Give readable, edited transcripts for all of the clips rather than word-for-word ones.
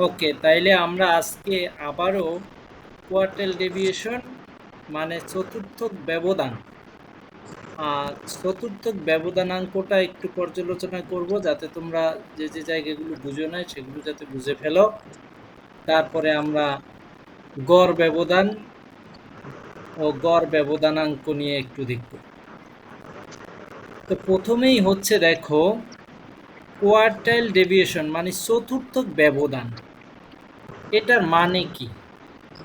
ওকে, তাইলে আমরা আজকে আবারও কোয়ার্টাইল ডেভিয়েশন মানে চতুর্থক ব্যবধান চতুর্থক ব্যবধানাঙ্কটা একটু পর্যালোচনা করব, যাতে তোমরা যে যে জায়গাগুলো বুঝো না সেগুলো যাতে বুঝে ফেলো। তারপরে আমরা গড় ব্যবধান ও গড় ব্যবধানাঙ্ক নিয়ে একটু দেখব। তো প্রথমেই হচ্ছে দেখো, কোয়ার্টাইল ডেভিয়েশন মানে চতুর্থক ব্যবধান, এটার মানে কি?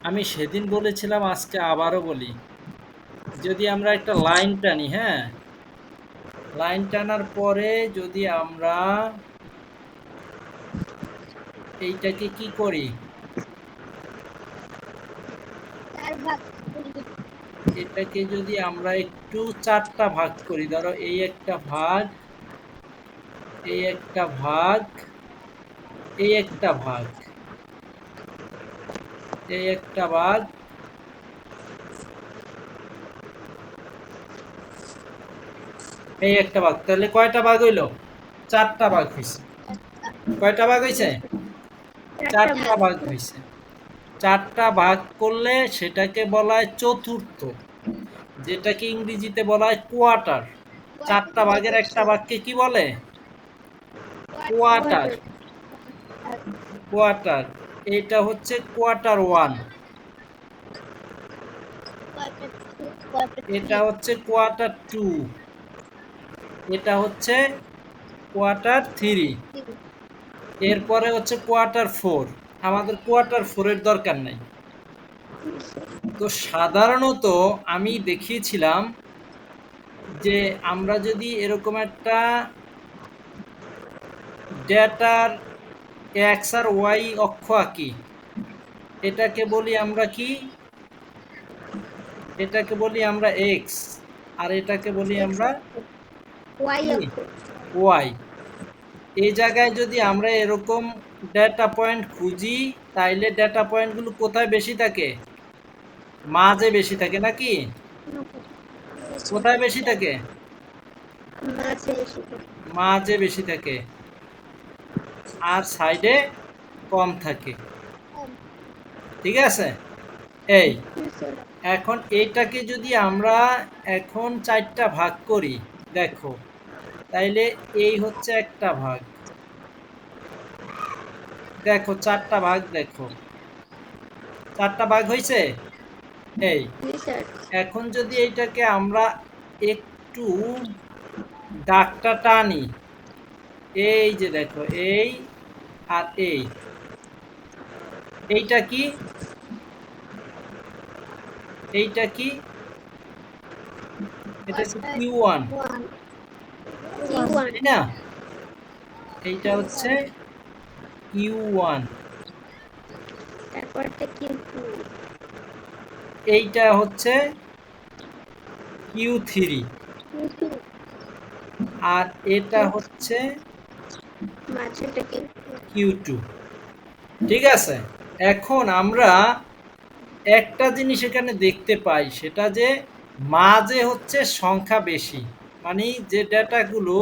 আমি সেদিন বলেছিলাম, আজকে আবারও বলি। যদি আমরা একটা লাইন টানি, হ্যাঁ, লাইন টানার পরে যদি আমরা এইটাকে কি করি, এটাকে যদি আমরা একটু চারটা ভাগ করি, ধরো এই একটা ভাগ, এই একটা ভাগ, এই একটা ভাগ, এই একটা ভাগ, এই একটা ভাগ, তাহলে কয়টা ভাগ হইলো? চারটা ভাগ হয়েছে। কয়টা ভাগ হয়েছে? চারটা ভাগ হয়েছে। চারটা ভাগ করলে সেটাকে বলা হয় চতুর্থ, যেটাকে ইংরেজিতে বলা হয় কোয়ার্টার। চারটা ভাগের একটা ভাগকে কি বলে? কোয়ার্টার। কোয়ার্টার, এটা হচ্ছে কোয়ার্টার ওয়ান, এটা হচ্ছে কোয়ার্টার টু, এটা হচ্ছে কোয়ার্টার থ্রি, এরপরে হচ্ছে কোয়ার্টার ফোর। আমাদের কোয়ার্টার ফোরের দরকার নাই। তো সাধারণত আমি দেখিয়েছিলাম যে আমরা যদি এরকম একটা ডেটার এক্স আর ওয়াই অক্ষ আঁকি, এটাকে বলি আমরা কি? এটাকে বলি আমরা এক্স, আর এটাকে বলি আমরা ওয়াই। এই জায়গায় যদি আমরা এরকম ডেটা পয়েন্ট খুঁজি, তাইলে ডেটা পয়েন্টগুলো কোথায় বেশি থাকে? মাঝে বেশি থাকে নাকি? কোথায় বেশি থাকে? মাঝে বেশি থাকে, আর সাইডে কম থাকে। ঠিক আছে? এই এখন এইটাকে যদি আমরা এখন চারটা ভাগ করি, দেখো, তাইলে এই হচ্ছে একটা ভাগ, দেখো চারটা ভাগ, দেখো চারটা ভাগ হয়েছে। এই এখন যদি এইটাকে আমরা একটু দাগটা টানি, এই যে দেখো, এই আর এইটা কি? এইটা কি? এটা হচ্ছে কিউ ওয়ান, তাই না? এইটা হচ্ছে কিউ ওয়ান, এইটা হচ্ছে কিউ থ্রি, আর এটা হচ্ছে কিউ টু। ঠিক আছে? এখন আমরা একটা জিনিস এখানে দেখতে পাই, সেটা যে মাঝে হচ্ছে সংখ্যা বেশি, মানে যে ডেটাগুলো,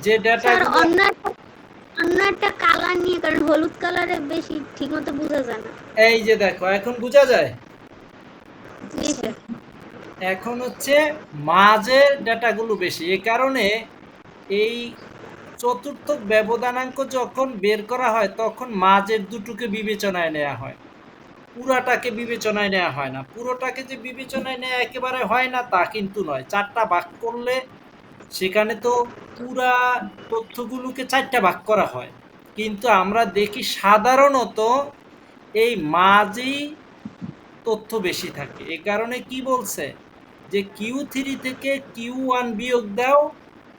যে ডেটাগুলো অন্য একটা কালার নিয়ে, কারণ হলুদ কালারে বেশি ঠিকমতো বোঝা যায় না। এই যে দেখো, এখন বোঝা যায়। জি স্যার। এখন হচ্ছে মাঝের ডেটাগুলো বেশি, এই কারণে এই চতুর্থক ব্যবধানাঙ্ক যখন বের করা হয়, তখন মাঝের দুটোকে বিবেচনায় নেওয়া হয়, পুরাটাকে বিবেচনায় নেওয়া হয় না। পুরোটাকে যে বিবেচনায় নেওয়া একেবারে হয় না তা কিন্তু নয়। চারটা ভাগ করলে সেখানে তো পুরা তথ্যগুলোকে চারটা ভাগ করা হয়, কিন্তু আমরা দেখি সাধারণত এই মাঝেই তথ্য বেশি থাকে। এ কারণে কি বলছে যে কিউ থ্রি থেকে কিউ ওয়ান বিয়োগ দাও,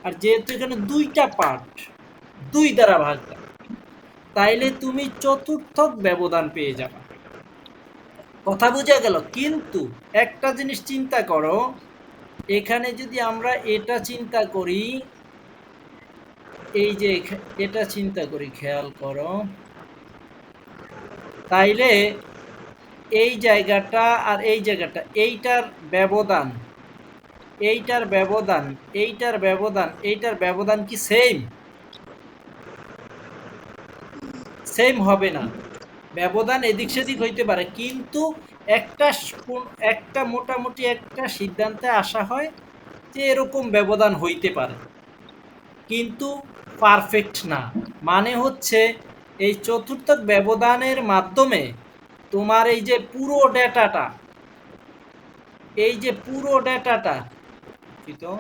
আর যেহেতু এখানে দুইটা পার্ট, দুই দ্বারা ভাগ দাও, তাইলে তুমি চতুর্থক ব্যবধান পেয়ে যাবে। কথা বোঝা গেল? কিন্তু একটা জিনিস চিন্তা করো, এখানে যদি আমরা এটা চিন্তা করি, এই যে এটা চিন্তা করি, খেয়াল করো, তাইলে এই জায়গাটা আর এই জায়গাটা, এইটার ব্যবধান, এইটার ব্যবধান, এইটার ব্যবধান, এইটার ব্যবধান কি সেম? সেম হবে না, ব্যবধান এদিক সেদিক হইতে পারে, কিন্তু একটা একটা মোটামুটি একটা সিদ্ধান্তে আসা হয় যে এরকম ব্যবধান হইতে পারে, কিন্তু পারফেক্ট না। মানে হচ্ছে এই চতুর্থক ব্যবধানের মাধ্যমে তোমার এই যে পুরো ডেটাটা, এই যে পুরো ডেটাটা কি তো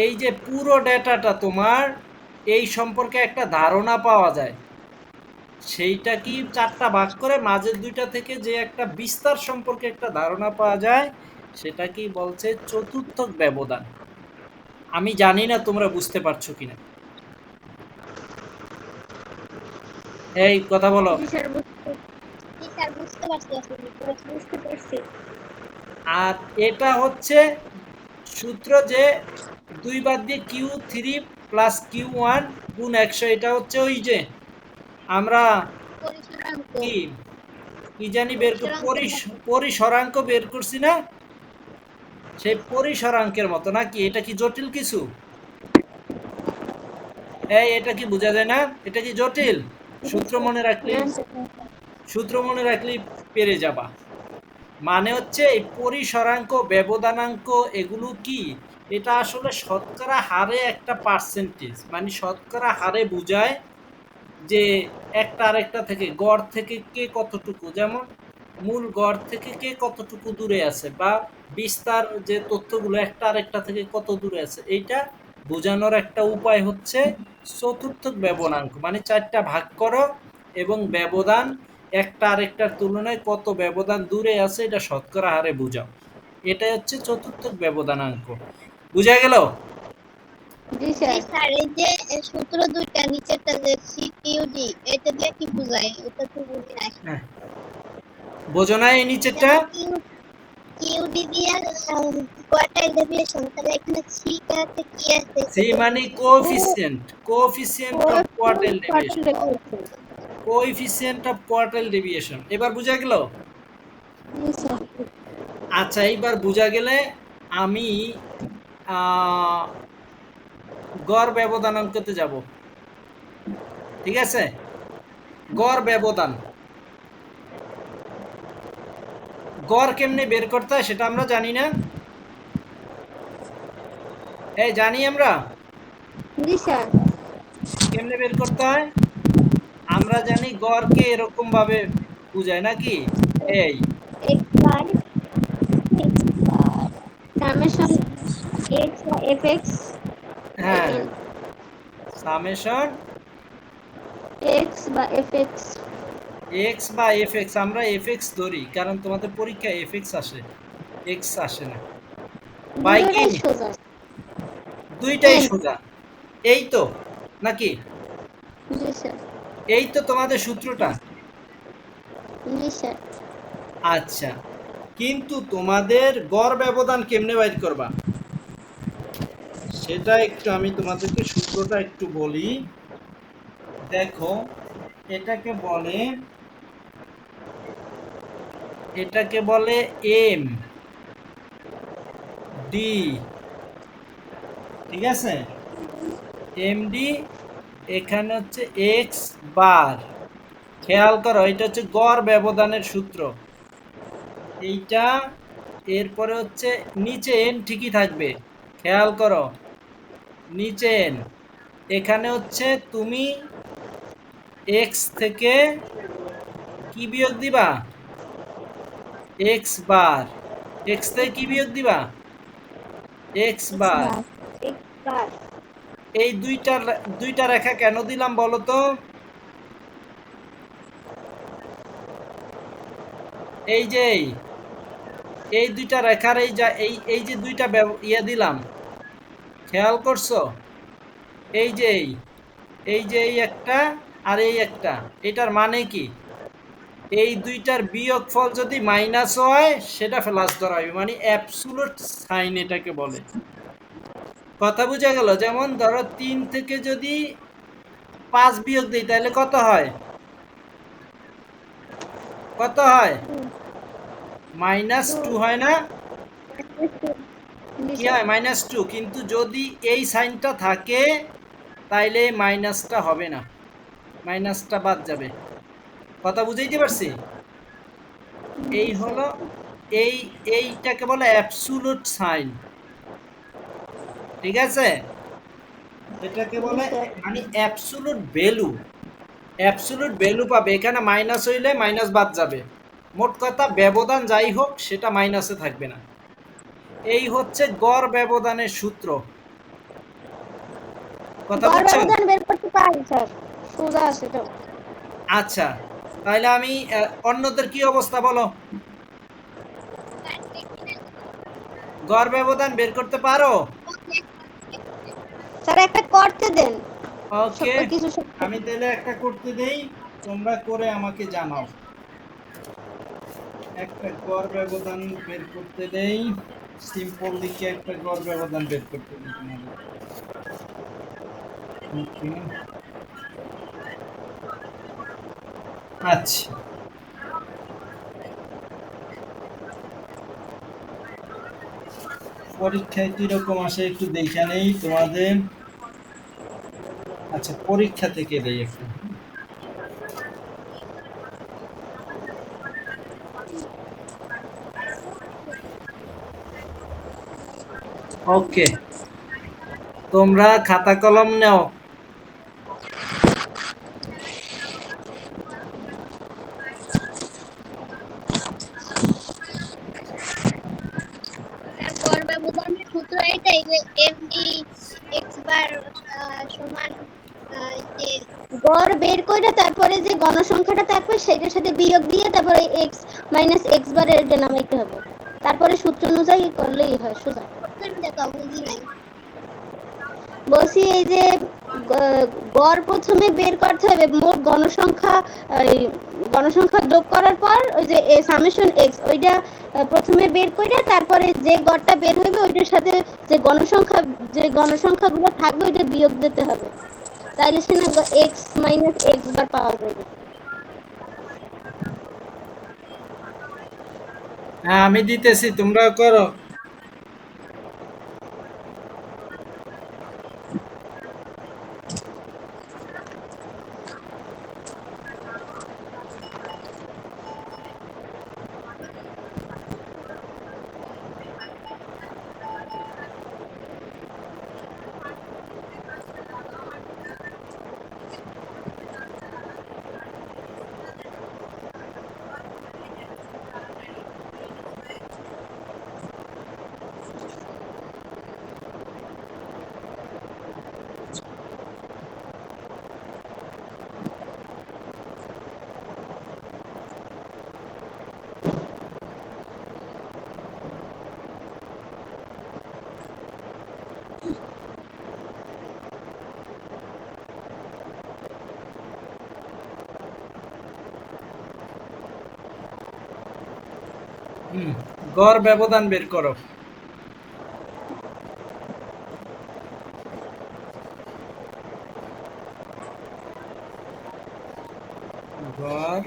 এই যে পুরো ডেটাটা তোমার এই সম্পর্কে একটা ধারণা পাওয়া যায়, সেইটা কি চারটা ভাগ করে মাঝের দুইটা থেকে যে একটা বিস্তার সম্পর্কে একটা ধারণা পাওয়া যায়, সেটা কি বলছে চতুর্থক ব্যবধান। আমি জানি না তোমরা বুঝতে পারছো কিনা, এই কথা বলো। জি স্যার, বুঝতে পারছি, আসলে বুঝতে পারছি। আর এটা হচ্ছে সূত্র যে 2 বাদ দিয়ে Q3 প্লাস Q1 গুণ 100, এটা হচ্ছে ওই যে আমরা পরিসরাঙ্ক। কি কি জানি বের পরিসরাঙ্ক। পরিসরাঙ্ক বের করছি না, সেই পরিসরাঙ্কের মতো নাকি? এটা কি জটিল কিছু? এটা কি বোঝা যায় না? এটা কি জটিল? সূত্র মনে রাখলি, না স্যার। সূত্র মনে রাখলি পেরে যাবা। মানে হচ্ছে এই পরিসরাঙ্ক, ব্যবধানাঙ্ক, এগুলো কি, এটা আসলে শতকরা হারে একটা পার্সেন্টেজ, মানে শতকরা হারে বোঝায় যে একটা আরেকটা থেকে গড় থেকে কে কতটুকু, যেমন মূল গড় থেকে কে কতটুকু দূরে আছে, বা বিস্তার যে তথ্যগুলো একটা আরেকটা থেকে কত দূরে আছে, এইটা বোঝানোর একটা উপায় হচ্ছে চতুর্থক ব্যবধানাঙ্ক। মানে চারটা ভাগ করো এবং ব্যবধান একটা আরেকটার তুলনায় কত ব্যবধান দূরে আছে এটা শতকরা হারে বোঝাও, এটাই হচ্ছে চতুর্থক ব্যবধানাঙ্ক। বুঝা গেল? জি স্যার, এই যে সূত্র দুইটা নিচেরটা যে সিকিউডি, এটা দিয়ে কি বোঝায়? এটা তো বুঝি না। হ্যাঁ, বোঝো না এই নিচেরটা? যেমন কিউডি দিয়ে কোয়ার্টাইল ডেভিয়েশন, তাহলে এখানে সি কাতে কি আছে? সি মানে coefficient, coefficient of quartile deviation, coefficient of quartile deviation. এবার বুঝা গেল? জি স্যার। আচ্ছা, এইবার বুঝা গেলে আমি গড় ব্যবধানাঙ্কতে যাব। ঠিক আছে, গড় ব্যবধান, গড় কেমনে বের করতে হয় সেটা আমরা জানি না? এই জানি আমরা জি স্যার। কেমনে বের করতে হয়? আমরা জানি গড়কে এরকম ভাবে বুঝায় নাকি, এই এক্স বার, সামেশন এক্স বা এফ এক্স হ্যাঁ, সামেশন এক্স বা এফ এক্স। এক্স বা এফ এক্স, আমরা এফ এক্স ধরি কারণ তোমাদের পরীক্ষায় এফ এক্স আসে, এক্স আসে না। বাই কি? দুটোটাই সোজা। দুইটাই এন। সোজা, এই তো নাকি? জি স্যার। এই তো তোমাদের সূত্রটা। জি স্যার। আচ্ছা, কিন্তু তোমাদের গড় ব্যবধান কেমনে বাইর করবা সেটা একটু আমি তোমাদেরকে সূত্রটা একটু বলি। দেখো, এটাকে বলে, এটাকে বলে এম ডি, ঠিক আছে? এমডি, এখানে হচ্ছে এক্স বার। খেয়াল করো, এটা হচ্ছে গড় ব্যবধানের সূত্র এইটা। এরপরে হচ্ছে নিচে এন ঠিকই থাকবে, খেয়াল করো নিচে এন। এখানে হচ্ছে তুমি এক্স থেকে কি বিয়োগ দিবা? X bar. এক্স থেকে কি বিয়োগ দিবা? X x bar. বার। এক্স বার। এই দুইটা রেখা কেন দিলাম বলো তো? এই যে এই দুইটা রেখার এই যা এই যে দুইটা ইয়ে দিলাম, খেয়াল করছো? এই যে এই যে এই একটা আর এই একটা, এটার মানে কি? এই দুইটার বিয়োগফল যদি মাইনাস হয় সেটা প্লাস ধরা হবে, মানে অ্যাবসুলুট সাইন এটাকে বলে। কথা বুঝা গেল? যেমন ধরো 3 থেকে যদি 5 বিয়োগ দিই তাহলে কত হয়? কত হয়? -2 হয় না? জি কি স্যার। হয়? -2। কিন্তু যদি এই সাইনটা থাকে তাইলে মাইনাসটা হবে না। মাইনাসটা বাদ যাবে। কথা বুঝাইতে পারছি? জি এই স্যার। হলো এই এইটাকে বলে অ্যাবসুলুট সাইন। ঠিক আছে? এটাকে জি বলে স্যার। মানে অ্যাবসুলুট ভ্যালু। অ্যাবসুলুট ভ্যালু পাবে, এখানে মাইনাস হইলে মাইনাস বাদ যাবে। মোট কথা ব্যবধান যাই হোক সেটা মাইনাসে থাকবে না। এই হচ্ছে গড় ব্যবধানের সূত্র। কথা গড় বুঝছো? ব্যবধান বের করতে পারি স্যার, সোজা আছে তো। আচ্ছা, তাহলে আমি অন্যদের কি অবস্থা বলো? গড় ব্যবধান বের করতে পারো? স্যার একটা করতে দেন, ওকে, কিছু আমি তাহলে একটা করতে দেই, তোমরা করে আমাকে জানাও। একটা গড় ব্যবধান বের করতে দেই, সিম্পল লিখে একটা গড় ব্যবধান বের করতে দিই তোমাদের। ওকে, আচ্ছা, পরীক্ষায় কিরকম আসে একটু দেখে নেই তোমাদের। আচ্ছা, পরীক্ষা থেকে দেই একটু। ওকে, তোমরা খাতা কলম নাও। গড় ব্যবধানের সূত্র এটাই যে এমডি এক্স বার সমান যে গড় বের করে তারপরে যে গণসংখ্যাটা থাকবে সেটার সাথে বিয়োগ দিয়ে তারপরে এক্স মাইনাস এক্স বারের এটা নামাইতে হবে, তারপরে সূত্র অনুযায়ী করলেই হয় সোজা। বুঝি নাই। বলছি এই যে গড় প্রথমে বের করতে হবে মোট গণসংখ্যা, এই গণসংখ্যা যোগ করার পর ওই যে সামেশন এক্স ওইটা প্রথমে বের করে তারপরে যে গড়টা বের হবে ওইটার সাথে যে গণসংখ্যাগুলো থাকবে ওইটা বিয়োগ দিতে হবে, তাইলে সে না এক্স মাইনাস এক্স বার পাওয়া যাবে। হ্যাঁ, আমি দিতেছি, তোমরা করো। হুম, গড় ব্যবধান বের করো। গড়,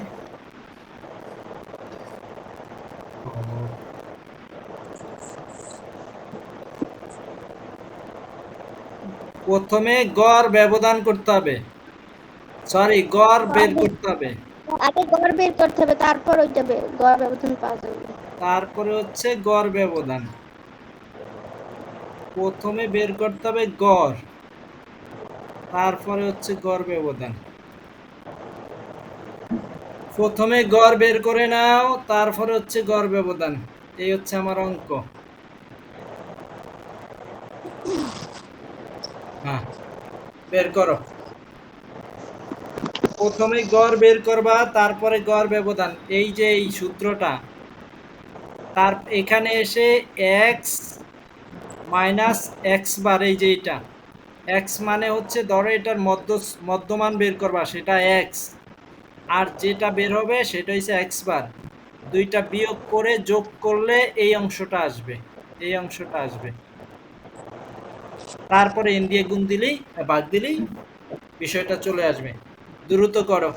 প্রথমে গড় ব্যবধান করতে হবে, সরি গড় বের করতে হবে। আগে গড় বের করতে হবে তারপর ওইটা গড় ব্যবধান পাওয়া যাবে। তারপরে হচ্ছে গড় ব্যবধান, প্রথমে বের করতে হবে গড়, তারপরে হচ্ছে গড় ব্যবধান। প্রথমে গড় বের করে নাও, তারপরে হচ্ছে গড় ব্যবধান। এই হচ্ছে আমার অঙ্ক। হ্যাঁ, বের করো। প্রথমে গড় বের করবা, তারপরে গড় ব্যবধান, এই যে এই সূত্রটা, তার এখানে এসে এক্স মাইনাস এক্স বার, এই যে এটা এক্স মানে হচ্ছে ধরো এটার মধ্যমান বের করবা সেটা এক্স, আর যেটা বের হবে সেটা হচ্ছে এক্স বার, দুইটা বিয়োগ করে যোগ করলে এই অংশটা আসবে, এই অংশটা আসবে। তারপরে এন দিয়ে গুণ দিলেই ভাগ দিলেই বিষয়টা চলে আসবে। দ্রুত করো।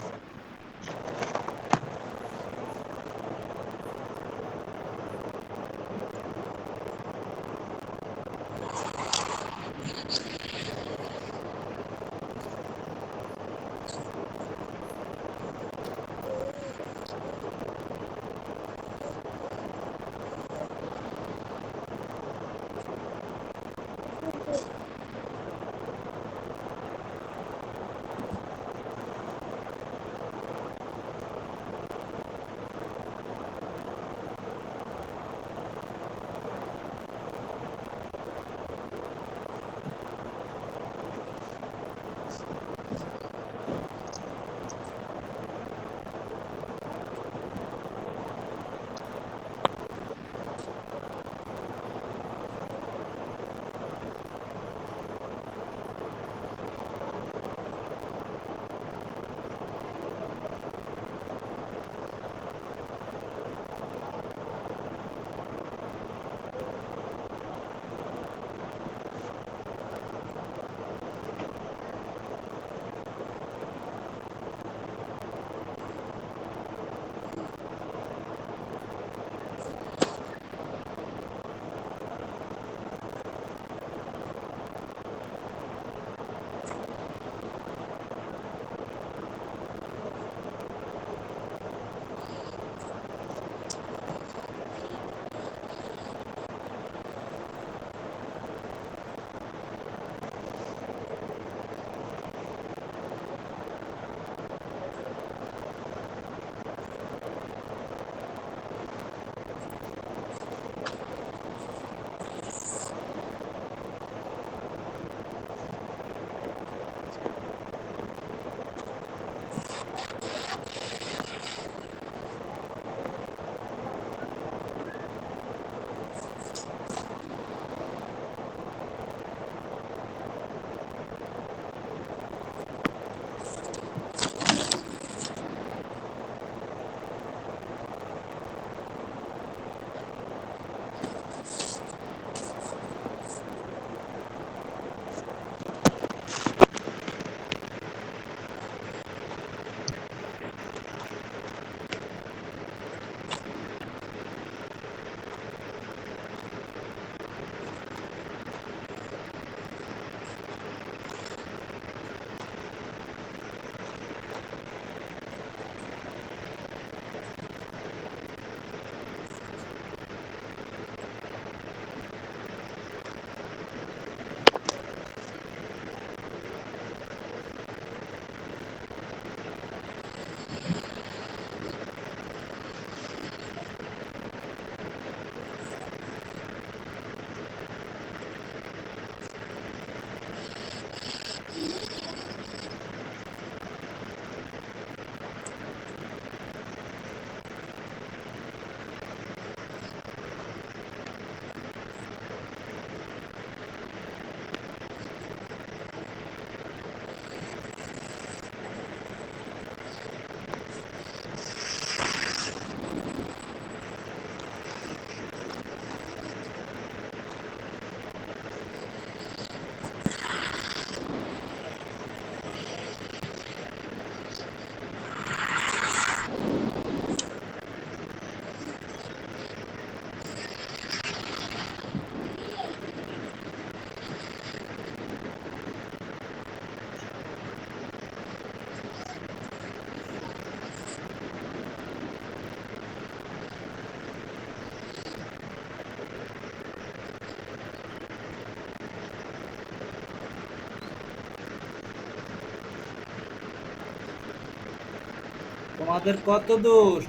তোমাদের কত দূর?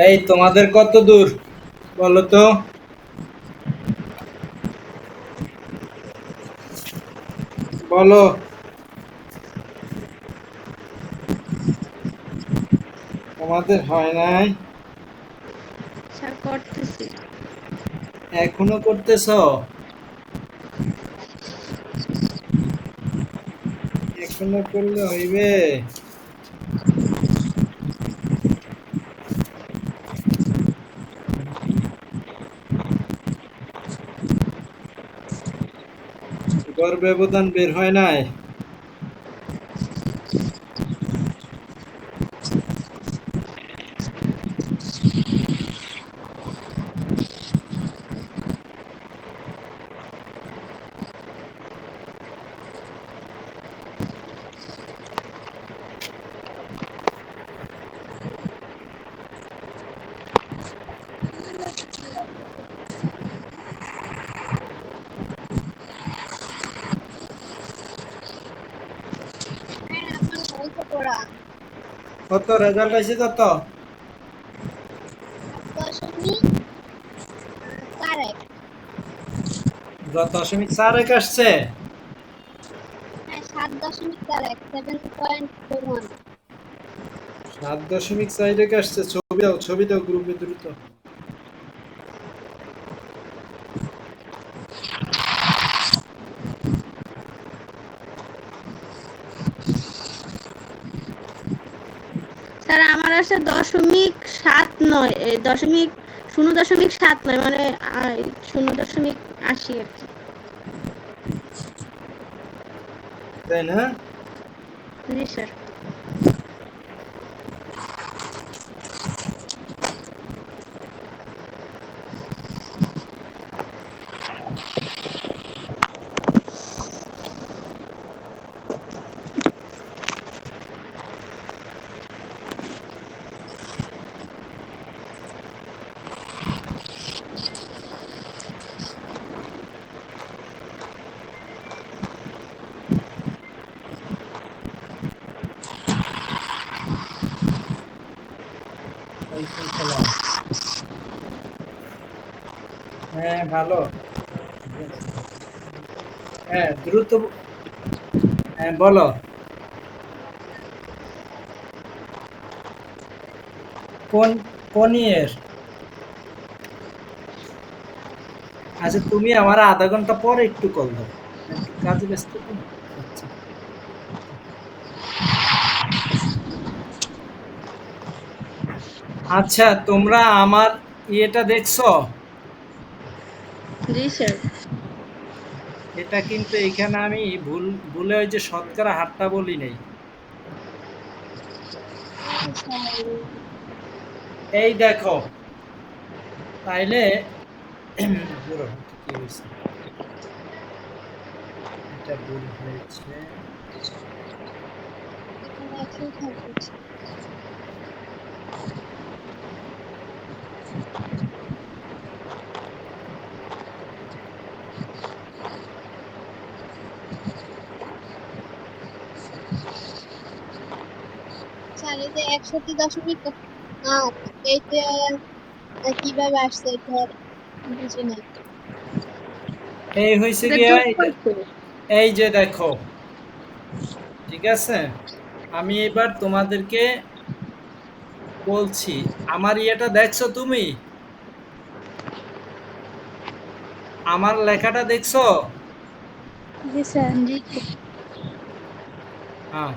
এই তোমাদের কত দূর বলো তো? বলো। তোমাদের হয় নাই? স্যার করতেছি। এখনো করতেছো? এখনো করলে হইবে? গড় ব্যবধান বের হয় নাই? হ্যাঁ, আমার হয়েছে পড়া। কত রেজাল্ট আইছে কত? 7.41। 7.41 আসছে? হ্যাঁ, 7.41, 7.41। 7.41 আসছে। ছবি দাও গ্রুপে দ্রুত। স্যার আমার আছে 0.79, 0.79 মানে 0.80 আর কি। তাই না? জি স্যার। ওয়ালাইকুম সালাম। হ্যাঁ ভালো। হ্যাঁ দ্রুত। হ্যাঁ বলো। কোন কোন ইয়ের? আচ্ছা তুমি আমার আধা ঘন্টা পরে একটু কল দাও। একটু কাজে ব্যস্ত তো। আচ্ছা। আচ্ছা তোমরা আমার ইয়েটা দেখছো? জি স্যার। এটা কিন্তু এখানে আমি ভুলে ওই যে শতকরা হারটা বলি নাই। এই দেখো। তাইলে পুরো কি হয়েছে? এটা ভুল হয়েছে। স্যার এই যে 61.8, এইটা কিভাবে আসছে এটা বুঝি নাই। এই হয়েছে এটা গিয়া যোগ এটা। করছে। এই যে দেখো। ঠিক আছে। আমি এবার তোমাদেরকে বলছি। আমার ইয়েটা দেখছো তুমি? আমার লেখাটা দেখছো? জি স্যার। জি। হ্যাঁ।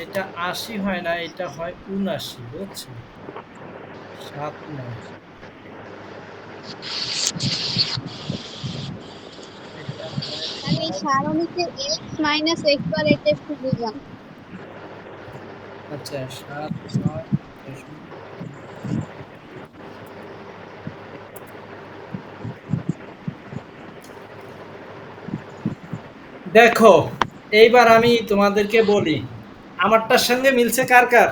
এটা ৮০ হয় না, এটা হয় ৭৯, বুঝছো? ৭-৯। এটা হয় আর এই সারণীতে x - x বার এটা একটু বুঝান। আচ্ছা ৭-৯ দেখো। এইবার আমি তোমাদেরকে বলি। আমারটার সঙ্গে মিলছে কার কার?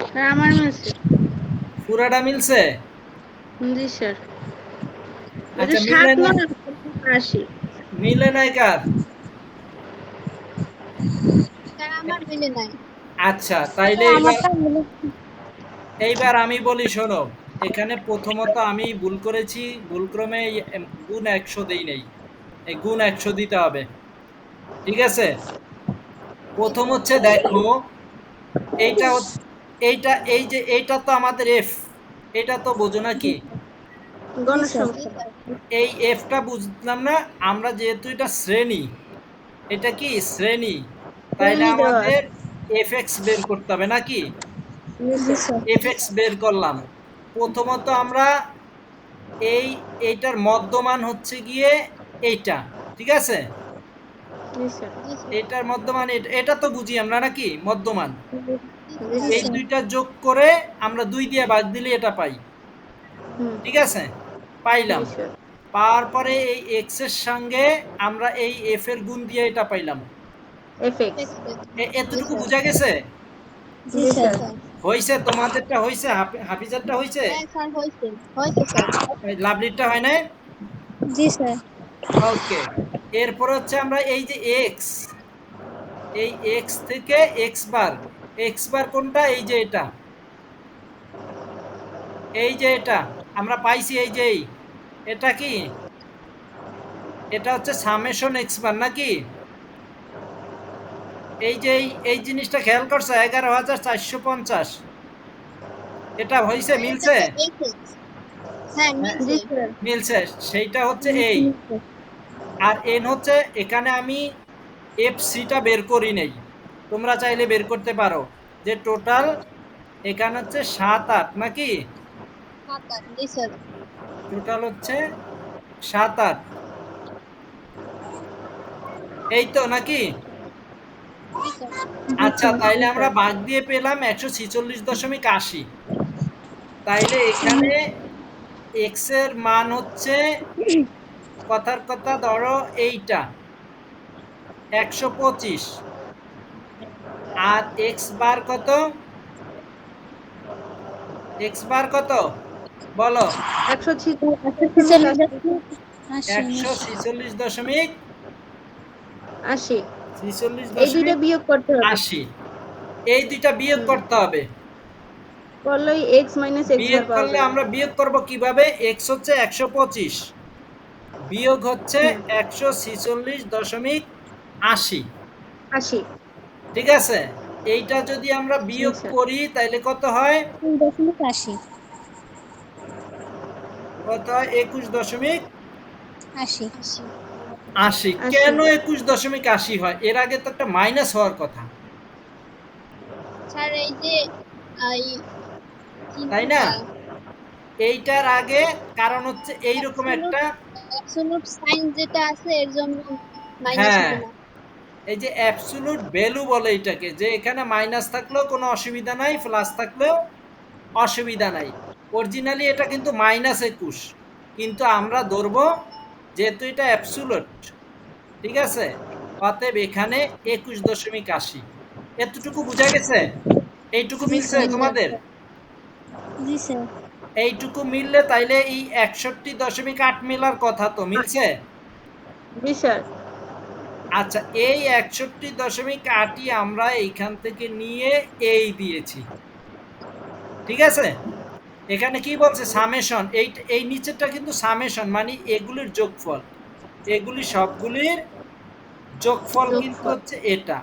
স্যার আমার মিলছে। পুরাটা মিলছে? জি স্যার। ওই যে আচ্ছা মিলে 7 নাই? নয় 80। মিলে নাই কার? স্যার আমার মিলে নাই। আচ্ছা তাইলে স্যার এইবার আমারটা মিলে। এইবার আমি বলি শোনো, এখানে প্রথমত আমি ভুল করেছি, ভুলক্রমে এই গুণ ১০০ দেই নাই, এই গুণ ১০০ দিতে হবে। ঠিক আছে, প্রথম হচ্ছে দেখো এইটা এইটা এই যে এইটা তো আমাদের এফ, এটা তো বোঝো নাকি? জি গণসংখ্যা। স্যার। এই এফটা বুঝলাম না, আমরা যেহেতু এটা শ্রেণী, এটা কি শ্রেণী, তাইলে শ্রেণী দেওয়া আমাদের আছে। এফ এক্স বের করতে হবে নাকি? জি স্যার। এফ এক্স বের করলাম। প্রথমত আমরা এই এইটার মধ্যমান হচ্ছে গিয়ে এইটা, ঠিক আছে, জি স্যার। জি স্যার। এটার মধ্যমান এটা তো বুঝি আমরা নাকি মধ্যমান। জি এই স্যার। দুইটা যোগ করে আমরা 2 দিয়ে ভাগ দিলে এটা পাই। হুম। ঠিক আছে, পাইলাম। জি স্যার। পাওয়ার পরে এই এক্স এর সঙ্গে আমরা এই এফ এর গুণ দিয়ে এটা পাইলাম। এফএক্স। এক্স বের। জি এতটুকু স্যার। বুঝা গেছে? জি জি স্যার। স্যার। হয়েছে? তোমাদেরটা হয়েছে? হাফিজারটা হয়েছে? হ্যাঁ স্যার, হয়েছে। হয়েছে স্যার। লাভলিরটা হয় নাই? জি স্যার। ওকে। এরপর হচ্ছে আমরা এই যে এক্স, এই এক্স থেকে এক্স বার কোনটা? এই যে এটা, এই যে এটা আমরা পাইছি, এই যে এটা কি, এটা হচ্ছে সামেশন এক্স বার নাকি? এই যে এই জিনিসটা খেয়াল করছো, ১১,৪৫০, এটা হয়েছে, স্যার এটা মিলছে? তো এক্স। হ্যাঁ হ্যাঁ, জি মিলছে। স্যার। মিলছে। সেইটা হচ্ছে এই, আর এন হচ্ছে, এখানে আমি এফ সিটা বের করি নাই, তোমরা চাইলে বের করতে পারো, যে টোটাল এখানে হচ্ছে ৭-৮ নাকি? ৭-৮। জি স্যার। টোটাল হচ্ছে ৭-৮, এই তো নাকি? জি স্যার। আচ্ছা, জি তাইলে আমরা স্যার। ভাগ দিয়ে পেলাম ১৪৬.৮০। তাইলে এখানে এক্স এর মান হচ্ছে, কথার কথা ধরো এইটা ১২৫, আর এক্স বার কত? এক্স বার কত বলো? ১৪৬.৮০। ১৪৬.৮০। এই দুইটা বিয়োগ করতে হবে। এই দুইটা বিয়োগ হুম। করতে হবে। করলেই এক্স মাইনাস এক্স বার বিয়োগ পাওয়া করলে যাবে। আমরা বিয়োগ করব কিভাবে? এক্স হচ্ছে ১২৫, বিয়োগ হচ্ছে হুম। ১৪৬.৮০। ৮০। ঠিক আছে, এইটা যদি আমরা জি বিয়োগ স্যার। করি তাহলে কত হয়? ২.৮০। কত হয়? ৮০। ২১.৮০। ৮০। কেন ২১.৮০ হয়? এর আগে তো একটা মাইনাস হওয়ার কথা, স্যার এই যে এই তাই না? চিহ্নটা এইটার আগে কারণ হচ্ছে এইরকম অ্যাবসোলুট একটা, অ্যাবসোলুট সাইন যেটা আছে এর জন্য মাইনাস হ্যাঁ, হবে না। এই যে অ্যাবসোলুট ভ্যালু বলে এটাকে, যে এখানে মাইনাস থাকলেও কোনো অসুবিধা নাই, প্লাস থাকলেও অসুবিধা নাই। অরিজিনালি এটা কিন্তু -২১, কিন্তু আমরা ধরবো যেহেতু এটা অ্যাবসোলুট, ঠিক আছে, অতএব এখানে ২১.৮০। এতটুকু বোঝা গেছে? এইটুকু জি মিলছে স্যার। তোমাদের? জি স্যার। এইটুকু মিললে তাইলে এই ৬১.৮ মেলার কথা তো মিলছে। জি স্যার। আচ্ছা, এই ৬১.৮ই আমরা এইখান থেকে নিয়ে এই দিয়েছি, ঠিক আছে। এখানে কি বলছে? সামেশন। এই নিচেরটা কিন্তু সামেশন, মানে এগুলির যোগফল, এগুলি সবগুলির যোগফল কিন্তু যোগফল। হচ্ছে এটা,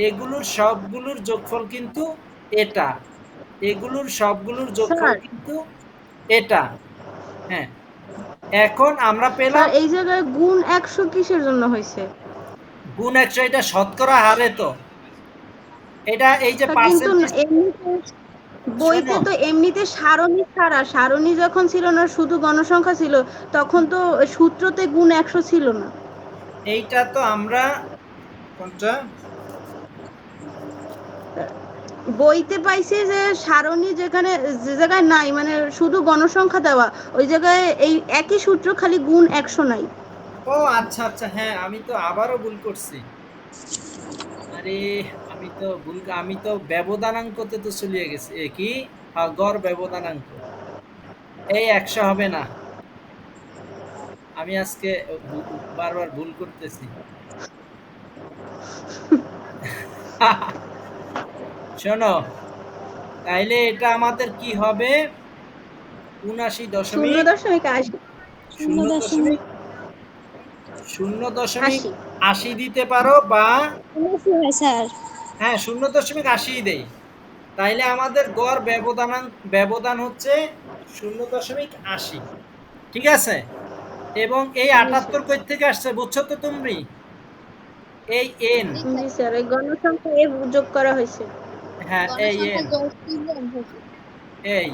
এগুলোর সবগুলোর যোগফল কিন্তু এটা, এগুলোর সবগুলোর যোগফল স্যার, কিন্তু এটা। হ্যাঁ, এখন আমরা স্যার পেলাম এই জায়গায় গুণ ১০০ কিসের জন্য হয়েছে? গুণ ১০০, এটা শতকরা হারে তো, এটা এই যে স্যার কিন্তু পার্সেন্টেজ। এমনিতে বইতে শোনো, তো এমনিতে সারণী ছাড়া, সারণী যখন ছিল না শুধু গণসংখ্যা ছিল, তখন তো সূত্রতে গুণ ১০০ ছিল না। এইটা তো আমরা কোনটা, বইতে পাইছি যে সারণী যেখানে, যে জায়গায় নাই মানে শুধু গণসংখ্যা দেওয়া, ওই জায়গায় এই একই সূত্র, খালি গুণ ১০০ নাই। ও আচ্ছা আচ্ছা, হ্যাঁ, আমি তো আবারও ভুল করছি। আরে, আমি তো ব্যবধানাঙ্কতে তো চলিয়ে গেছি, কি, হ্যাঁ, গড় ব্যবধানাঙ্ক। এই ১০০ হবে না, আমি আজকে বারবার ভুল করতেছি। শোনো, তাইলে এটা আমাদের কি হবে? 0.80 0.80 দিতে পারো, বা 79 হয় স্যার। হ্যাঁ 0.80 দেই। তাইলে আমাদের গড় ব্যবধান হচ্ছে 0.80। ঠিক আছে? এবং এই জি স্যার। 78 কই থেকে আসছে বুঝছো তো তুমি? এই এন, জি জি স্যার। স্যার, এই গণসংখ্যা যোগ করা হয়েছে। হ্যাঁ এই গণসংখ্যা এন, যোগ চিহ্ন হয়েছে। এই,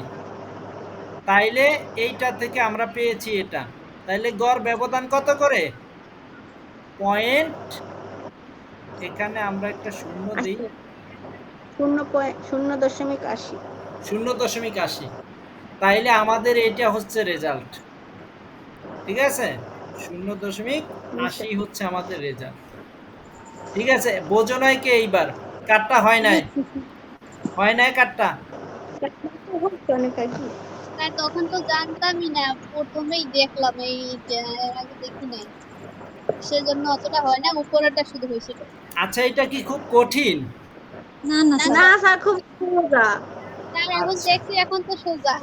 তাইলে এইটা থেকে আমরা পেয়েছি এটা। তাইলে গড় ব্যবধান কত করে? পয়েন্ট, এখানে আমরা একটা শূন্য দিই, 0.80। 0.80। তাইলে আমাদের এটা হচ্ছে রেজাল্ট। ঠিক আছে? জি স্যার। 0.80 হচ্ছে আমাদের রেজাল্ট। ঠিক আছে? বোঝো নাই কি এইবার? কাটটা হয় নাই? হয় নাই কাটটা? অনেক আর কি। স্যার তখন তো জানতামই না, প্রথমেই দেখলাম এই যে, এর আগে দেখি নাই, সেজন্য অতটা হয় না, উপরেরটা শুধু হয়েছিল। আচ্ছা, এটা কি খুব কঠিন? না না না স্যার। স্যার, খুব সোজা। স্যার এখন আচ্ছা দেখছি, এখন তো সোজা।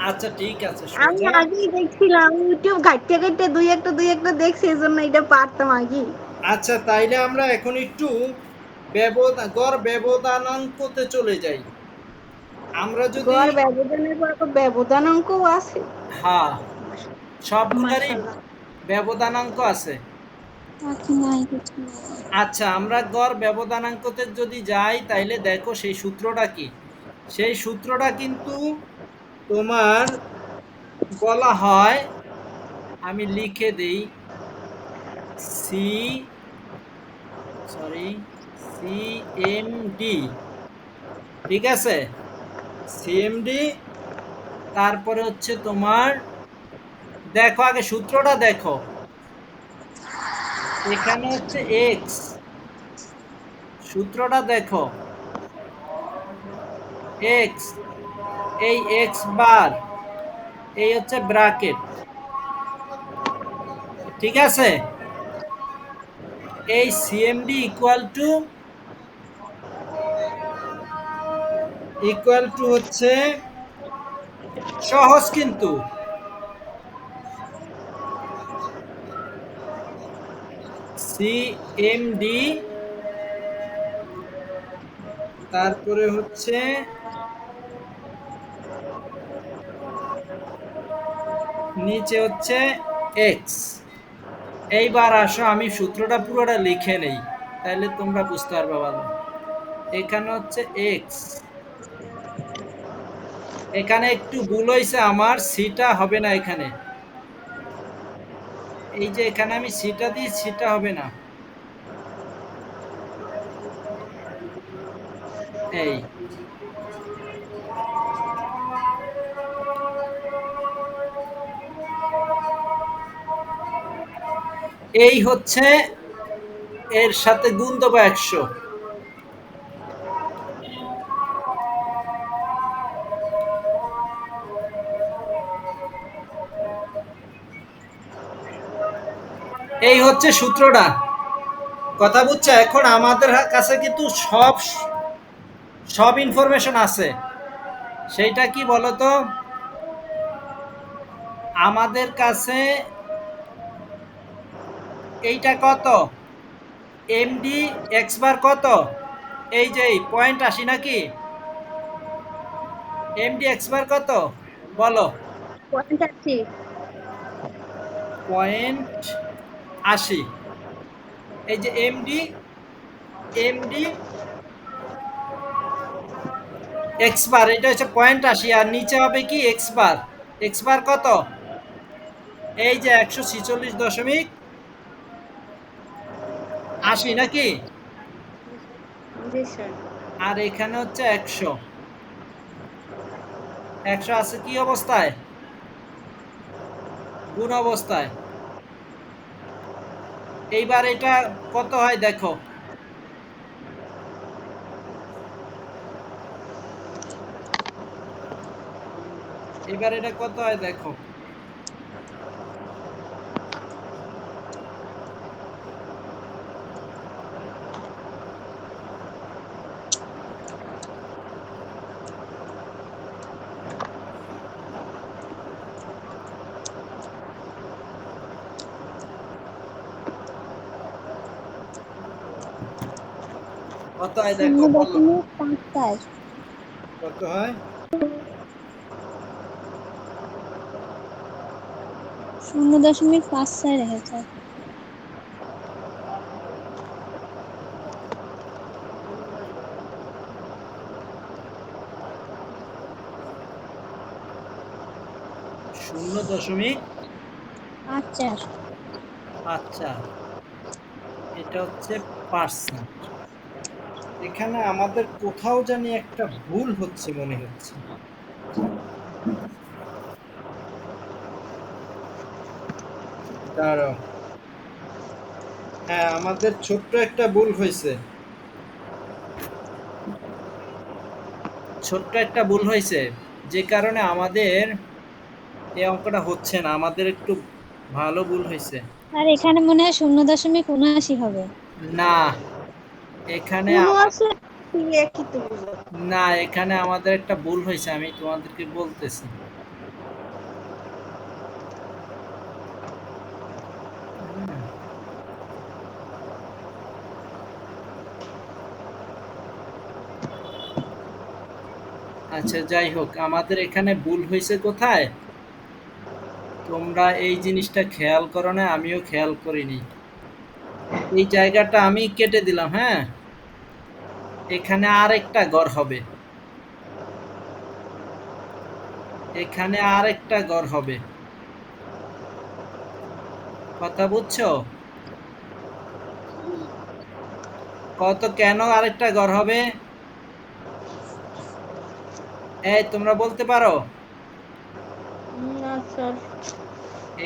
আচ্ছা, ঠিক আছে, আমি সোজা। আগেই দেখছিলাম ইউটিউব ঘাটতে ঘাটতে দুই একটা দেখছি, এই জন্য এটা পারতাম আগেই। আচ্ছা, তাইলে আমরা এখন একটু গড় ব্যবধানাঙ্কতে চলে যাই। আমরা যদি, গড় ব্যবধানের পর আবার ব্যবধান অঙ্কও আছে। হ্যাঁ, সবগুলারই মাশাআল্লাহ। ব্যবধানাঙ্ক আছে। বাকি নাই কিছু। আচ্ছা, আমরা গড় ব্যবধানাঙ্কতে যদি যাই তাইলে দেখো সেই সূত্রটা কি। সেই সূত্রটা কিন্তু তোমার বলা হয়, আমি লিখে দেই, সি সরি সিএমডি। ঠিক আছে? সিএমডি, তারপরে হচ্ছে তোমার, দেখো আগে সূত্রটা দেখো। এখানে হচ্ছে এক্স, সূত্রটা দেখো, এক্স, এই এক্স বার, এই হচ্ছে ব্র্যাকেট। ঠিক আছে? এই সিএমডি ইকুয়াল টু হচ্ছে সহজ কিন্তু, সিএমডি, তারপরে হচ্ছে নিচে হচ্ছে এক্স। এইবার আসো আমি সূত্রটা পুরোটা লিখে নেই, তাহলে তোমরা বুঝতে পারবে ভালো। এখানে হচ্ছে এক্স, এখানে একটু ভুল হয়েছে আমার, সিটা হবে না এখানে। এই যে এখানে আমি সিটা দিই, সিটা হবে না, এই এই হচ্ছে এর সাথে গুণ দেবো 100। এই হচ্ছে সূত্রটা। কথা বুঝছো? এখন আমাদের কাছে কিন্তু সব সব ইনফরমেশন আছে। সেইটা কি বলতো? আমাদের কাছে এইটা কত, এমডি এক্স বার কত, এই যে পয়েন্ট 80 নাকি? এমডি এক্স বার কত বলো? 85। পয়েন্ট 80। এই যে এমডি, এমডি এক্স বার, এটা হচ্ছে পয়েন্ট 80, আর নিচে হবে কি এক্স বার। এক্স বার কত? এই যে 146.80 নাকি? জি স্যার। আর এখানে হচ্ছে 100। 100 আছে কি অবস্থায়? গুণ অবস্থায়। এইবার এটা কত হয় দেখো। এবার এটা কত হয় দেখো। কত হয় শূন্য দেখো, বলো দশমিক পাঁচ চার কত হয়? 0.54 রেখেছে। 0.54। 54। এটা হচ্ছে পার্সেন্ট। এখানে আমাদের কোথাও জানি একটা ভুল হচ্ছে মনে হচ্ছে। দাঁড়াও, হ্যাঁ আমাদের ছোট্ট একটা ভুল হয়েছে, ছোট্ট একটা ভুল হয়েছে, যে কারণে আমাদের এই অঙ্কটা হচ্ছে না। আমাদের একটু ভালো ভুল হয়েছে। আর এখানে মনে হয় 0.79 হবে। না, এখানে কোনো আমার আছে একই তো বুঝো। না, এখানে আমাদের একটা ভুল হয়েছে, আমি তোমাদেরকে বলতেছি। হুম, আচ্ছা যাই হোক, আমাদের এখানে ভুল হয়েছে কোথায়, তোমরা এই জিনিসটা খেয়াল করো না, আমিও খেয়াল করিনি। এই জায়গাটা আমি কেটে দিলাম, হ্যাঁ, এখানে আরেকটা ঘর হবে, এখানে আরেকটা ঘর হবে, কথা বুঝছো? কত কেন আরেকটা ঘর হবে? এই তোমরা বলতে পারো? না স্যার।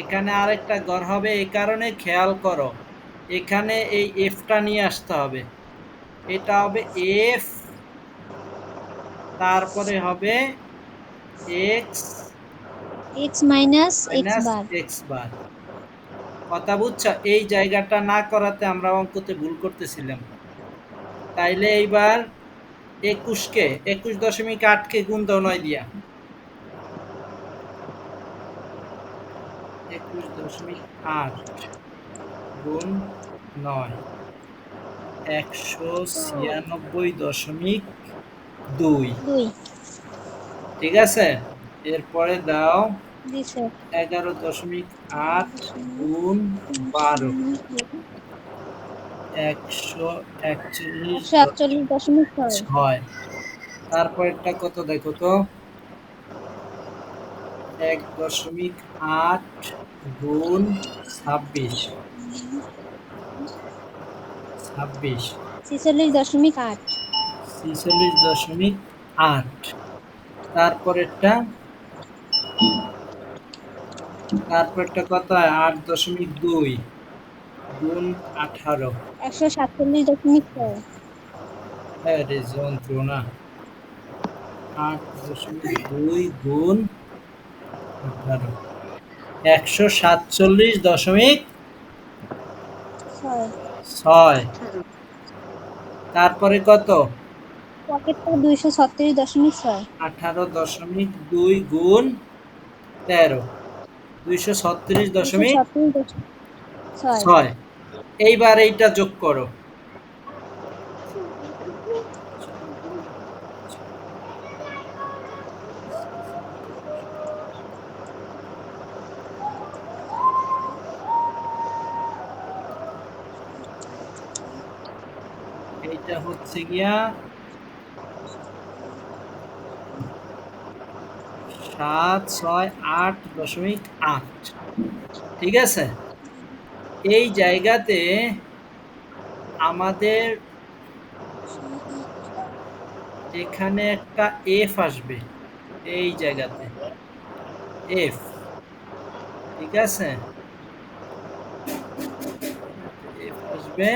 এখানে আরেকটা ঘর হবে এই কারণে, খেয়াল করো, এখানে এই এফটা নিয়ে আসতে হবে। এটা হবে এফ, তারপরে হবে x x minus x minus বার। এক্স বার। কথা বুঝছো? এই জায়গাটা না করাতে আমরা অঙ্কতে ভুল করতেছিলাম। তাইলে এইবার 21.8কে গুণ দাও 9 দিয়া। 21.8 গুণ 9, 196.2। 2। ঠিক আছে, এরপরে দাও জি স্যার। 11.8 গুণ 12, 141.6। 141.6। তারপরেরটা কত দেখো তো, 1.8 গুণ 26, 26, 46.8। 46.8। তারপরেরটা, তারপরেরটা কত হয়, 8.2 গুণ 18। 147.6। আরে যন্ত্রণা, 8.2 গুণ 18, 147.6। 18। তারপরে কত, পকেটটা 236.6। 18.2 গুণ 13, 236.6। 236.6। এইবার এইটা যোগ করো, এইটা হচ্ছে গিয়া 768.8। ঠিক আছে, এই জায়গাতে আমাদের এখানে একটা এফ আসবে, এই জায়গাতে এফ। ঠিক আছে, এফ আসবে,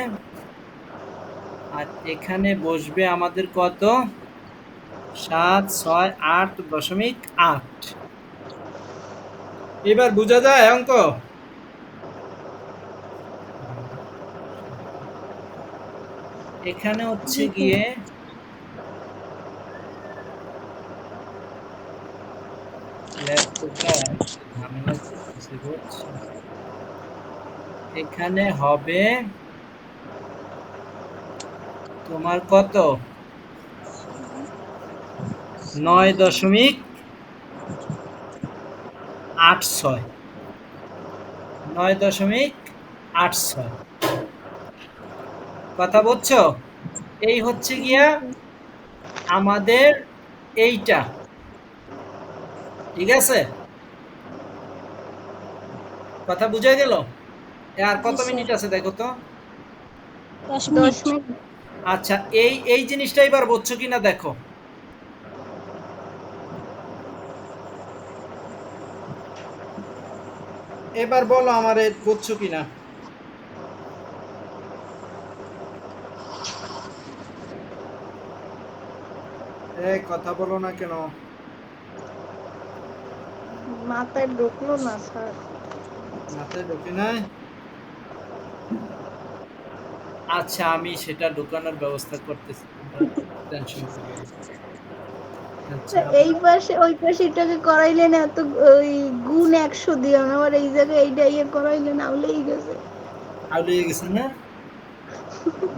আর এখানে বসবে আমাদের কত, 768.8। এবার বোঝা যায় অঙ্ক? এখানে হচ্ছে জি স্যার। গিয়ে ল্যাপটপটা ঝামেলা করতেছে বুঝছো? এখানে হবে তোমার কত 9.86 9.86 কথা বুঝছো? এই হচ্ছে গিয়া আমাদের এইটা, ঠিক আছে? কথা বুঝা গেল? আর জি কত স্যার। মিনিট আছে দেখো তো। 10 10 মিনিট। মিনিট। আচ্ছা, এই জিনিসটা এবার বুঝছো কিনা দেখো। এবার বলো আমারে বুঝছো কিনা। কথা বলো না কেন? মাথায় ঢুকলো না স্যার। মাথায় ঢোকে নাই? আচ্ছা, আমি সেটা ঢোকানোর ব্যবস্থা করতেছি, তোমরা টেনশন করো না। আচ্ছা, এই পাশে ওই পাশে এটাকে করাইলেন এত ওই গুণ 100 দিয়ে আমার এই জায়গায় এইটা ইয়ে করাইলেন আউলেই গেছে। আউলিয়ে গেছে না?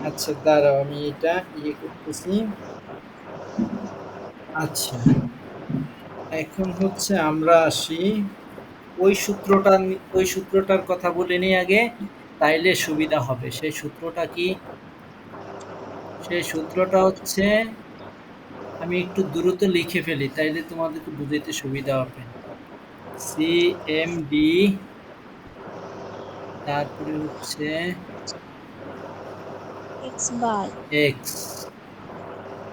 আচ্ছা, দাঁড়াও, আমি এটা ইয়ে করতেছি। আচ্ছা, এখন হচ্ছে আমরা আসি ওই সূত্রটার কথা বলে নিই আগে, তাইলে সুবিধা হবে। সেই সূত্রটা কি? সেই সূত্রটা হচ্ছে, আমি একটু দ্রুত লিখে ফেলি, তাইলে তোমাদেরকে বুঝাইতে সুবিধা হবে। সিএমডি, তারপরে হচ্ছে x বার। এক্স,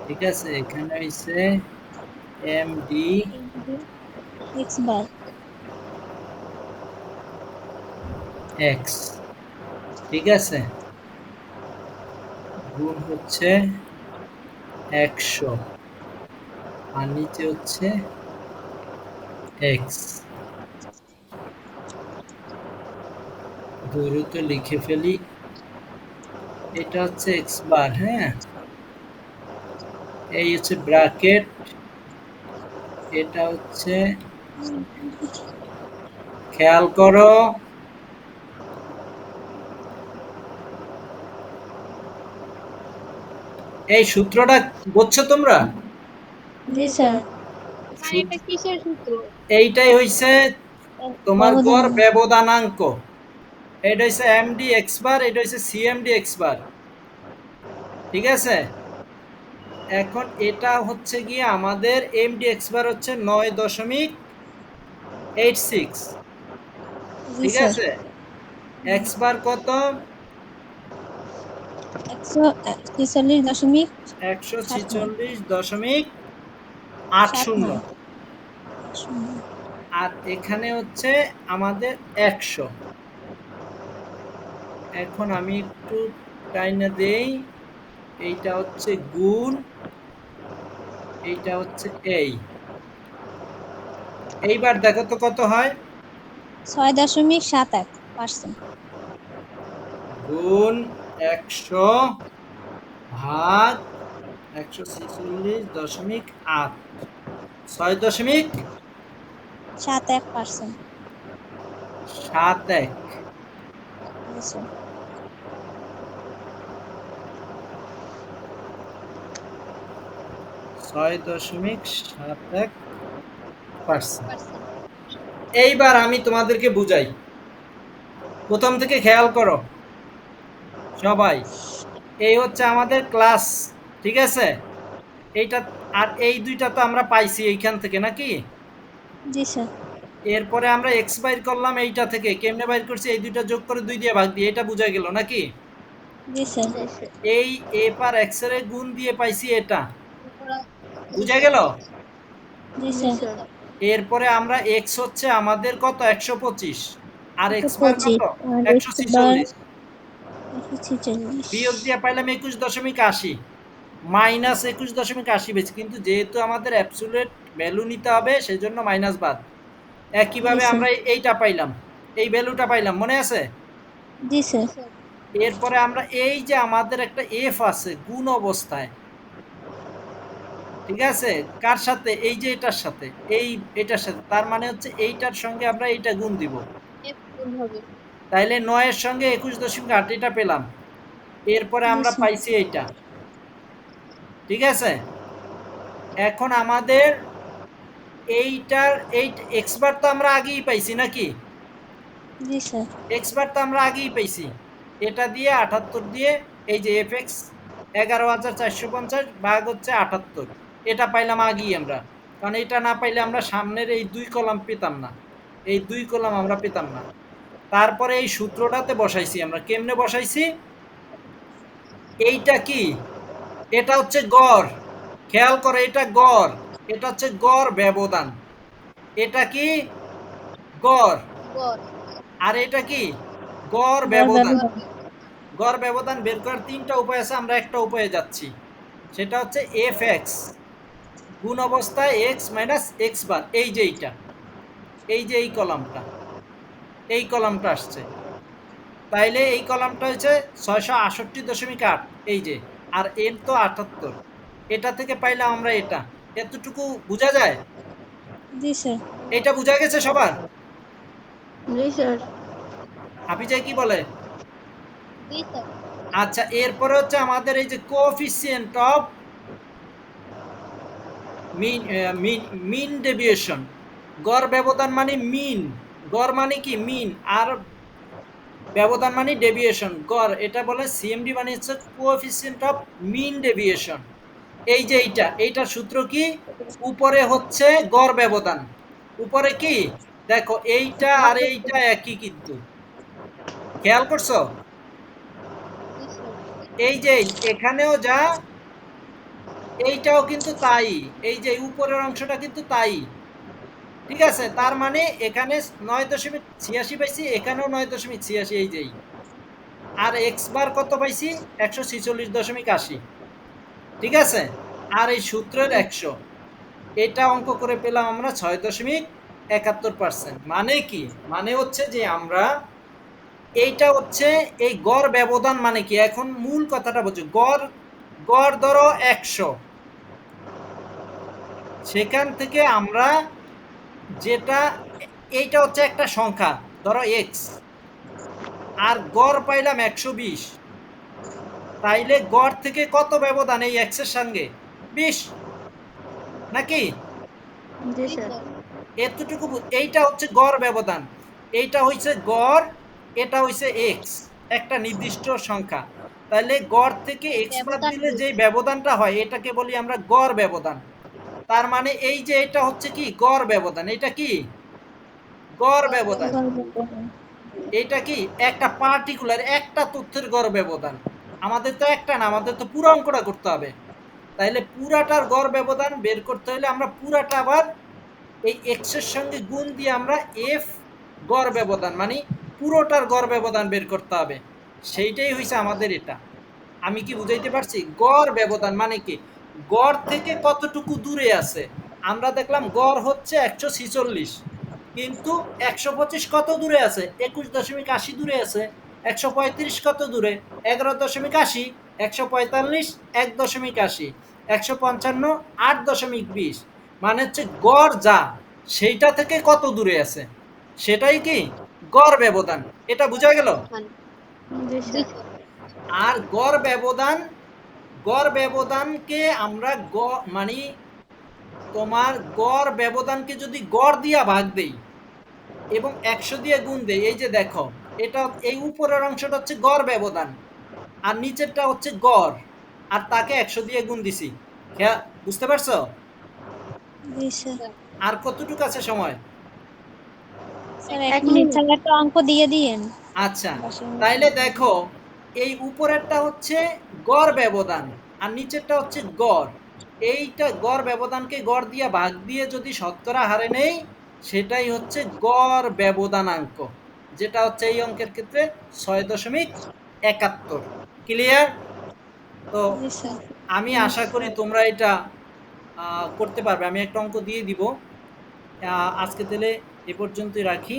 ঠিক আছে? এখানে হইছে এমডি x বার। এক্স, ঠিক আছে? গুণ হচ্ছে 100, আর নিচে হচ্ছে এক্স। দ্রুত লিখে ফেলি, এটা হচ্ছে এক্স বার, হ্যাঁ? এই হচ্ছে ব্র্যাকেট, এটা হচ্ছে, খেয়াল করো, এই সূত্রটা বুঝছো তোমরা? জি স্যার। স্যার এটা কিসের সূত্র? এইটাই হইছে তোমার গড় ব্যবধান। ব্যবধানাঙ্ক। এটা হচ্ছে এমডি এক্স বার, এটা হচ্ছে সিএমডি এক্স বার, ঠিক আছে? এখন এটা হচ্ছে গিয়ে আমাদের এমডি এক্স বার হচ্ছে 9.86, জি ঠিক স্যার। আছে? এক্স বার কত? 146.80। 146.80, আর এখানে হচ্ছে আমাদের 100। এখন আমি একটু টাইনা দেই, এইটা হচ্ছে গুণ, এইটা হচ্ছে এইবার দেখো তো কত হয়। 6.71%। গুণ 100 ভাগ 146.8, 71%। 6.71। জি স্যার। 6.71%। এইবার আমি তোমাদেরকে বুঝাই, প্রথম থেকে খেয়াল করো সবাই। এই হচ্ছে আমাদের ক্লাস, ঠিক আছে? এইটা আর এই দুইটা তো আমরা পাইছি এইখান থেকে, নাকি? জি স্যার। এরপরে আমরা এক্স বাইর করলাম এইটা থেকে। কেমনে বাইর করছি? এই দুইটা যোগ করে 2 দিয়ে ভাগ দিয়ে, এটা বুঝা গেল নাকি? জি স্যার। এই এ পার এক্স এর গুণ দিয়ে পাইছি এটা, জি বুঝা স্যার। গেল? জি জি স্যার। স্যার। এরপরে আমরা এক্স হচ্ছে আমাদের কত 125, আর এক্স বার 125 কত আর x বার 146, 146। বিয়োগ দিয়ে পাইলাম 21.80, মাইনাস 21.80 বেশি, কিন্তু যেহেতু আমাদের অ্যাবসুলেট ভ্যালু নিতে হবে সেজন্য মাইনাস বাদ। জি একইভাবে স্যার। আমরা এইটা পাইলাম, এই ভ্যালুটা পাইলাম, মনে আছে? জি স্যার। এরপরে আমরা এই যে আমাদের একটা এফ আছে গুণ অবস্থায়, ঠিক আছে? কার সাথে? এই যে এটার সাথে, এটার সাথে, তার মানে হচ্ছে এইটার সঙ্গে আমরা এইটা গুণ দিব, এফ গুণ হবে। তাইলে 9 এর সঙ্গে 21.8 এটা পেলাম। এরপরে জি আমরা স্যার। পাইছি এইটা, ঠিক আছে, এখন আমাদের এইটার এক্স বার তো আমরা আগেই পাইছি নাকি? জি স্যার। এক্স বার তো আমরা আগেই পাইছি, এটা দিয়ে 78 দিয়ে এই যে এফ এক্স 11,450 ভাগ হচ্ছে 78, এটা পাইলাম আগেই আমরা, কারণ এটা না পাইলে আমরা সামনের এই 2 কলাম পেতাম না, এই 2 কলাম আমরা পেতাম না। তারপরে এই সূত্রটাতে বসাইছি আমরা, কেমনে বসাইছি? এইটা কি? এটা হচ্ছে গড়, খেয়াল করে এটা গড়, এটা হচ্ছে গড় ব্যবধান, এটা কি? গড়। গড়। আর এটা কি? গড় গড় ব্যবধান। ব্যবধান। গড় ব্যবধান বের করার 3টা উপায় আছে, আমরা একটা উপায়ে যাচ্ছি, সেটা হচ্ছে এফ এক্স গুণ অবস্থায় এক্স মাইনাস এক্স বার, এই যে এইটা, এই যে এই কলামটা, এই কলামটা আসছে, তাইলে এই কলামটা হচ্ছে 668.8, এই যে, আর এর তো 78, এটা থেকে পাইলাম আমরা এটা, এতটুকু বোঝা যায়? জি স্যার। এটা বোঝা গেছে সবার? জি স্যার। হাফিজাই কি বলে? জি স্যার। আচ্ছা, এরপরে হচ্ছে আমাদের এই যে কোএফিসিয়েন্ট অফ মিন ডেভিয়েশন, গড় ব্যবধান মানে মিন, গড় মানে কি মিন, আর ব্যবধান মানে ডেভিয়েশন, গড়, এটা বলে সিএমডি মানে হচ্ছে কোএফিসিয়েন্ট অফ মিন ডেভিয়েশন। এই যে এইটার সূত্র কি? উপরে হচ্ছে গড় ব্যবধান, উপরে কি দেখো এইটা আর এইটা একই, কিন্তু খেয়াল করছো? জি স্যার। এই যে এখানেও যা, এইটাও কিন্তু তাই, এই যে উপরের অংশটা কিন্তু তাই, ঠিক আছে, তার মানে এখানে 9.86 পাইছি, এখানেও 9.86, এই যেই, আর এক্স বার কত পাইছি? 146.80, ঠিক আছে, আর এই সূত্রের 100, এটা অঙ্ক করে পেলাম আমরা 6.71%। মানে কি? মানে হচ্ছে যে আমরা, এইটা হচ্ছে এই গড় ব্যবধান মানে কি, এখন মূল কথাটা বলছি, গড়, গড় ধরো 100, সেখান থেকে আমরা যেটা, এইটা হচ্ছে একটা সংখ্যা ধরো এক্স, আর গড় পাইলাম 120, তাইলে গড় থেকে কত ব্যবধান এই এক্স এর সঙ্গে? 20 নাকি? জি জি স্যার। স্যার। এতটুকু এইটা হচ্ছে গড় ব্যবধান, এইটা হইছে গড়, এটা হইছে এক্স, একটা নির্দিষ্ট সংখ্যা, তাহলে গড় থেকে এক্স বাদ ব্যবধান দিলে যে বলছি। ব্যবধানটা হয় এটাকে বলি আমরা গড় ব্যবধান। তার মানে এই যে এটা হচ্ছে কি গড় ব্যবধান, এটা কি গড় গড় ব্যবধান, ব্যবধান। গড় ব্যবধান। এটা কি একটা পার্টিকুলার একটা তথ্যের গড় ব্যবধান, আমাদের তো একটা না, আমাদের তো পুরো অঙ্কটা করতে হবে, তাইলে পুরাটার গড় ব্যবধান বের করতে হলে আমরা পুরাটা আবার এই এক্স এর সঙ্গে গুণ দিয়ে আমরা এফ গড় ব্যবধান মানে পুরোটার গড় ব্যবধান বের করতে হবে, সেইটাই হইছে আমাদের এটা। আমি কি বুঝাইতে পারছি? গড় ব্যবধান মানে কি গড় থেকে কতটুকু দূরে আছে, আমরা দেখলাম গড় হচ্ছে 146, কিন্তু 125 কত দূরে আছে? 21.80 দূরে আছে। 135 কত দূরে? 11.80। 145 1.80। 155 8.20, মানে হচ্ছে গড় যা সেইটা থেকে কত দূরে আছে, সেটাই কি গড় ব্যবধান। এটা বোঝা গেল? ব্যবধান। জি জি স্যার। স্যার। আর গড় ব্যবধান, গড় ব্যবধানকে আমরা মানে তোমার গড় ব্যবধানকে যদি গড় দিয়া ভাগ দেই এবং 100 দিয়ে গুণ দেই, এই যে দেখো এটা, এই উপরের অংশটা হচ্ছে গড় ব্যবধান আর নিচেরটা হচ্ছে গড়, আর তাকে 100 দিয়ে গুণ দিছি, বুঝতে পারছো? জি স্যার। স্যার। আর কতটুকু আছে সময়? Sir 1 1 minute, minute. স্যার একটা অঙ্ক দিয়ে দিয়েন। আচ্ছা, বাসায় তাইলে দেখো এই উপরেরটা হচ্ছে গড় ব্যবধান আর নিচেরটা হচ্ছে গড়, এইটা গড় ব্যবধানকে গড় দিয়ে ভাগ দিয়ে যদি শতকরা হারে নেই সেটাই হচ্ছে গড় ব্যবধানাঙ্ক, যেটা হচ্ছে এই অঙ্কের ক্ষেত্রে 6.71। ক্লিয়ার? তো জি স্যার। আমি আশা করি তোমরা এটা করতে পারবে। আমি একটা অঙ্ক দিয়ে দিব। আজকে তাহলে এ পর্যন্তই রাখি।